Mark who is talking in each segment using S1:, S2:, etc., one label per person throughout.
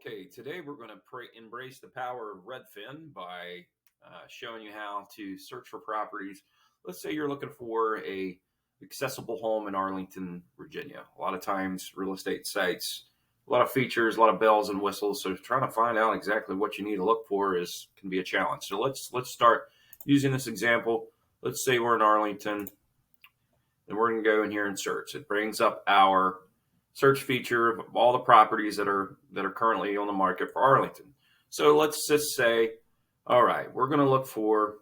S1: Okay, today we're going to embrace the power of Redfin by showing you how to search for properties. Let's say you're looking for a accessible home in Arlington, Virginia. A lot of times real estate sites, a lot of features, a lot of bells and whistles. So trying to find out exactly what you need to look for can be a challenge. So let's start using this example. Let's say we're in Arlington and we're going to go in here and search. It brings up our search feature of all the properties that are currently on the market for Arlington. So let's just say, all right, we're going to look for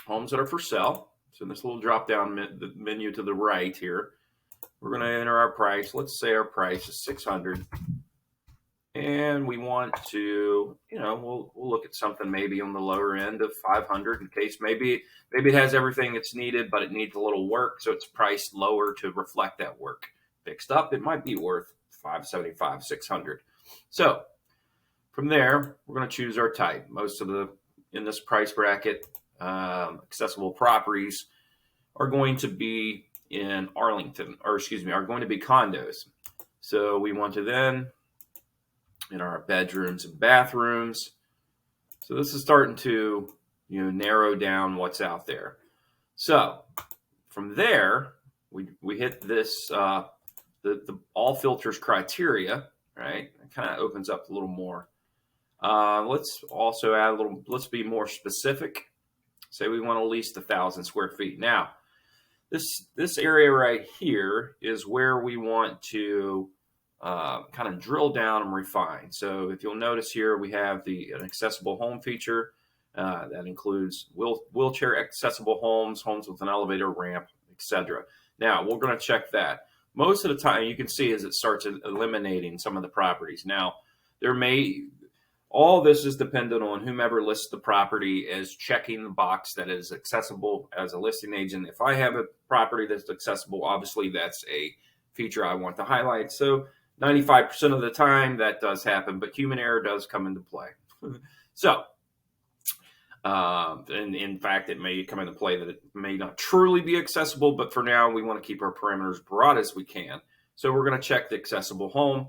S1: homes that are for sale. So in this little drop down menu to the right here, we're going to enter our price. Let's say our price is $600, and we want to, we'll look at something maybe on the lower end of $500 in case maybe it has everything that's needed, but it needs a little work, so it's priced lower to reflect that work. Fixed up, it might be worth $575, $600. So from there, we're going to choose our type. Most of in this price bracket, accessible properties are going to be in Arlington, are going to be condos. So we want to then enter our bedrooms and bathrooms. So this is starting to narrow down what's out there. So from there, we hit this the all filters criteria, right? It kind of opens up a little more. Let's also add let's be more specific. Say we want to lease 1,000 square feet. Now, this area right here is where we want to kind of drill down and refine. So if you'll notice here, we have an accessible home feature that includes wheelchair accessible homes with an elevator, ramp, etc. Now, we're going to check that. Most of the time, you can see as it starts eliminating some of the properties. Now, all this is dependent on whomever lists the property as checking the box that is accessible as a listing agent. If I have a property that's accessible, obviously that's a feature I want to highlight. So 95% of the time that does happen, but human error does come into play. So, and in fact, it may come into play that it may not truly be accessible, but for now, we want to keep our parameters broad as we can. So we're going to check the accessible home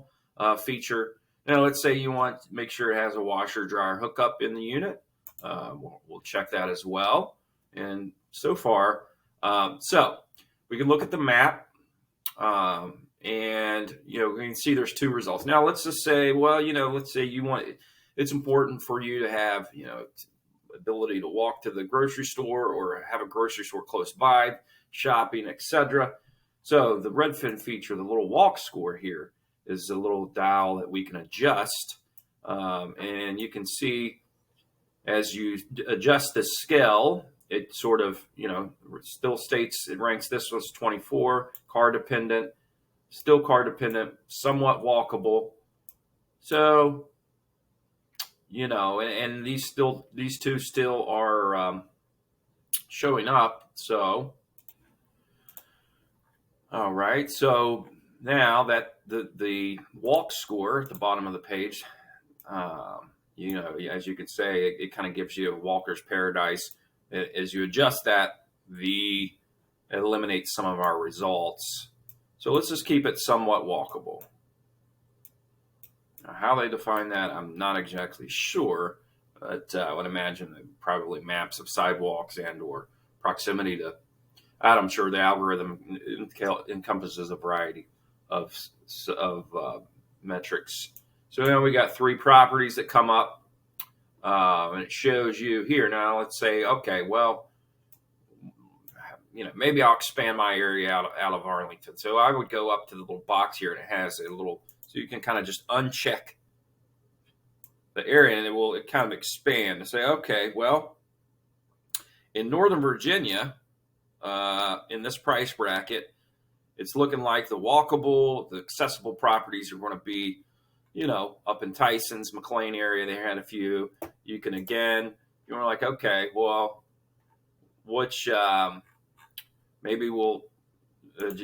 S1: feature. Now, let's say you want to make sure it has a washer dryer hookup in the unit. We'll check that as well. And so far, so we can look at the map, and we can see there's two results. Now, let's just say, well, let's say it's important for you to have, ability to walk to the grocery store or have a grocery store close by, shopping, etc. So the Redfin feature, the little walk score here, is a little dial that we can adjust. And you can see as you adjust the scale, it sort of, still states, it ranks this was 24, car dependent, still car dependent, somewhat walkable. So, and these two still are showing up. So, all right. So now that the walk score at the bottom of the page, as you could say, it kind of gives you a walker's paradise. As you adjust that, it eliminates some of our results. So let's just keep it somewhat walkable. Now, how they define that, I'm not exactly sure, but I would imagine that probably maps of sidewalks and or proximity to. I'm sure the algorithm encompasses a variety of metrics. So now we got 3 properties that come up, and it shows you here. Now let's say, okay, well, maybe I'll expand my area out of Arlington. So I would go up to the little box here, and it has a little, so you can kind of just uncheck the area, and it kind of expand and say, okay, well, in Northern Virginia, in this price bracket, it's looking like the accessible properties are going to be, up in Tyson's, McLean area. They had a few. You can, again, you're like, okay, well, which, maybe we'll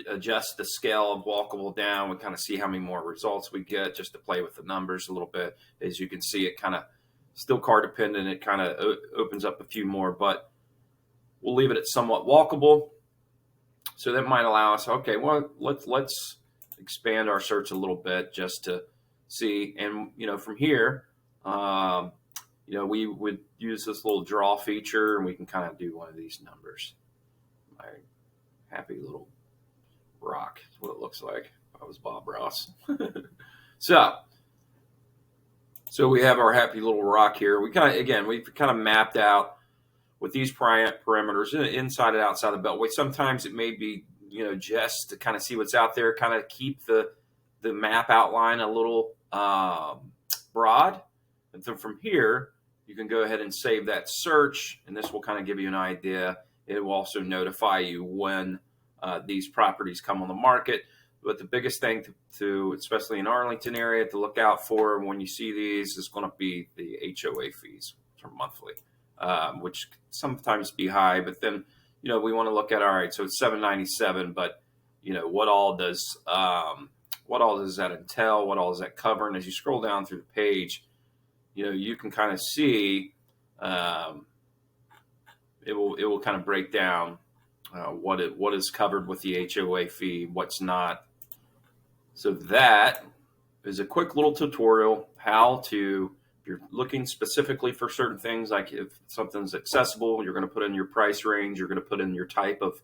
S1: adjust the scale of walkable down. We kind of see how many more results we get just to play with the numbers a little bit. As you can see, it kind of still car dependent. It kind of opens up a few more, but we'll leave it at somewhat walkable. So that might allow us, okay, well, let's expand our search a little bit just to see. And, from here, we would use this little draw feature, and we can kind of do one of these numbers. My happy little rock is what it looks like. I was Bob Ross. So we have our happy little rock here. We've kind of mapped out with these parameters inside and outside the beltway. Sometimes it may be, just to kind of see what's out there, kind of keep the map outline a little broad. And so from here, you can go ahead and save that search, and this will kind of give you an idea. It will also notify you when these properties come on the market. But the biggest thing to especially in Arlington area, to look out for when you see these is going to be the HOA fees for monthly, which sometimes be high. But then, we want to look at, all right, so it's $797, but what all does that entail? What all does that cover? And as you scroll down through the page, you can kind of see it will kind of break down what is covered with the HOA fee, what's not. So that is a quick little tutorial how to, if you're looking specifically for certain things, like if something's accessible, you're going to put in your price range, you're going to put in your type of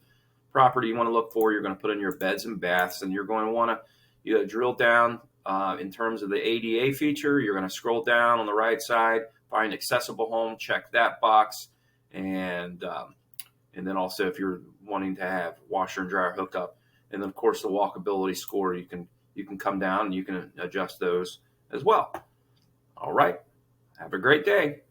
S1: property you want to look for, you're going to put in your beds and baths, and you're going to want to drill down in terms of the ADA feature. You're going to scroll down on the right side, find accessible home, check that box, and then also if you're wanting to have washer and dryer hookup, and then of course the walkability score, you can come down and you can adjust those as well. All right, have a great day.